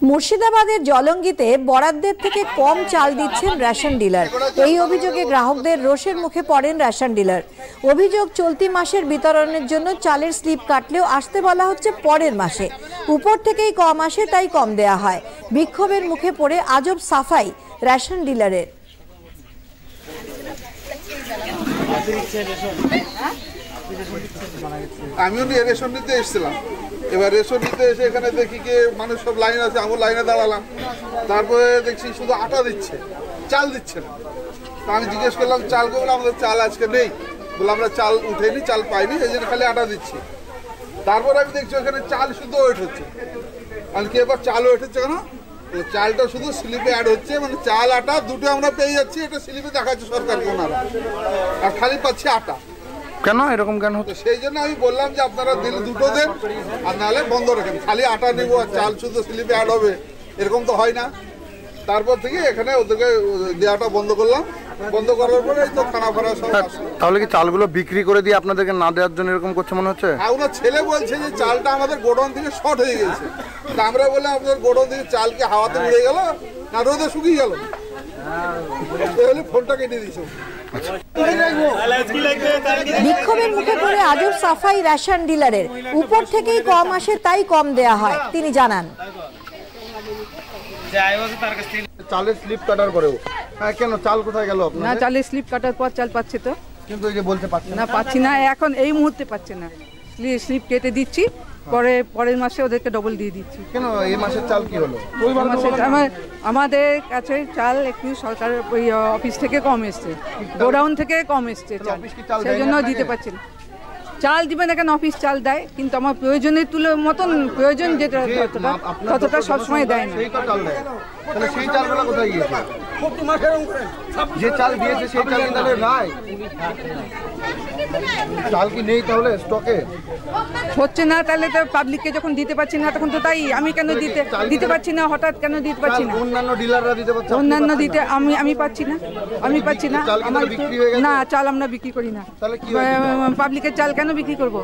মুর্শিদাবাদের জলঙ্গিতে বরাদ্দের থেকে কম চাল দিচ্ছেন রেশন ডিলার। এই অভিযোগে গ্রাহকদের রোষের মুখে পড়েন রেশন ডিলার। অভিযোগ, চলতি মাসের বিতরণের জন্য চালের স্লিপ কাটলেও আসতে বলা হচ্ছে পরের মাসে। উপর থেকেই কম আসে, তাই কম দেয়া হয়। বিক্ষোভের মুখে পড়ে আজব সাফাই রেশন ডিলারের। আমিও রেশন নিতে এসেছিলাম। এবার রেশন নিতে এসে এখানে দেখি কি মানুষ সব লাইন আছে, আমি লাইনে দাঁড়ালাম। তারপরে দেখছি শুধু আটা দিচ্ছে, চাল দিচ্ছে না। তা আমি জিজ্ঞেস করলাম চাল করবো, আমাদের চাল আজকে নেই। বলে আমরা চাল উঠেনি, চাল পাইনি, এই জন্য খালি আটা দিচ্ছি। তারপর আমি দেখছি ওখানে চাল শুধু ওয়েট হচ্ছে। আমি কি এবার চাল ওয়েট হচ্ছে কেন? চালটা শুধু স্লিপে অ্যাড হচ্ছে, মানে চাল আটা দুটো আমরা পেয়ে যাচ্ছি, এটা স্লিপে দেখাচ্ছে সরকারকে ওনারা, আর খালি পাচ্ছি আটা। কেন এরকম কেন হচ্ছে? সেই জন্য আমি বললাম যে আপনারা দিলে দুটো দেন, আর নাহলে বন্ধ রাখেন। খালি আটা নেব আর চাল শুধু স্লিপে অ্যাড হবে, এরকম তো হয় না। তারপর থেকে এখানে ওদেরকে দেওয়াটা বন্ধ করলাম। বন্ধ করার পরে তো খানা ফানা সব। তাহলে কি চালগুলো বিক্রি করে দিয়ে আপনাদেরকে না দেওয়ার জন্য এরকম করছে মনে হচ্ছে? হ্যাঁ, ওনার ছেলে বলছে যে চালটা আমাদের গোডাউন থেকে শর্ট হয়ে গেছে। আমরা বললাম আপনাদের গোডাউন থেকে চাল কি হাওয়াতে উড়ে গেল না রোদে শুকিয়ে গেল? তাহলে ফোনটা কেটে দিয়েছে। বিক্ষোভের মুখে পড়ে আজব সাফাই রেশন ডিলারের। উপর থেকেই কম আসে, তাই কম দেয়া হয়। তিনি জানান, চালের স্লিপ কাটার পরেও কেন চাল কোথায় গেল আপনার? না, চালের স্লিপ কাটার পর চাল পাচ্ছে তো। কিন্তু এই যে বলতে পারছেন না, পাচ্ছি না, এখন এই মুহূর্তে পাচ্ছে না। স্লিপ কেটে দিচ্ছি, পরের মাসে ওদেরকে ডবল দিয়ে দিচ্ছি। কেন এই মাসের চাল কি হলো? আমাদের কাছে চাল একটু সরকার ওই অফিস থেকে কম এসছে, গোডাউন থেকে কম এসছে চাল, সেই জন্য দিতে পারছি না। চাল দিবে না কেন? অফিস চাল দেয়, কিন্তু আমার প্রয়োজনের মতন প্রয়োজন যেটা ততটা সবসময় দেয় না। তাহলে সেই চালগুলো কোথায় গিয়েছে? যে চাল দিয়েছে সেই চাল তাহলে নাই, চাল কি নেই তাহলে স্টকে? হচ্ছে না, তাহলে তো পাবলিককে যখন দিতে পারছি না তখন তো তাই। আমি কেন দিতে পারছি না? হঠাৎ কেন দিতে পারছি না? অন্যান্য ডিলাররা দিতে পারছে, অন্যান্য দিতে আমি পাচ্ছি না। আমার না, চাল আমরা বিক্রি করি না। পাবলিকের চাল কেন বিক্রি করবো?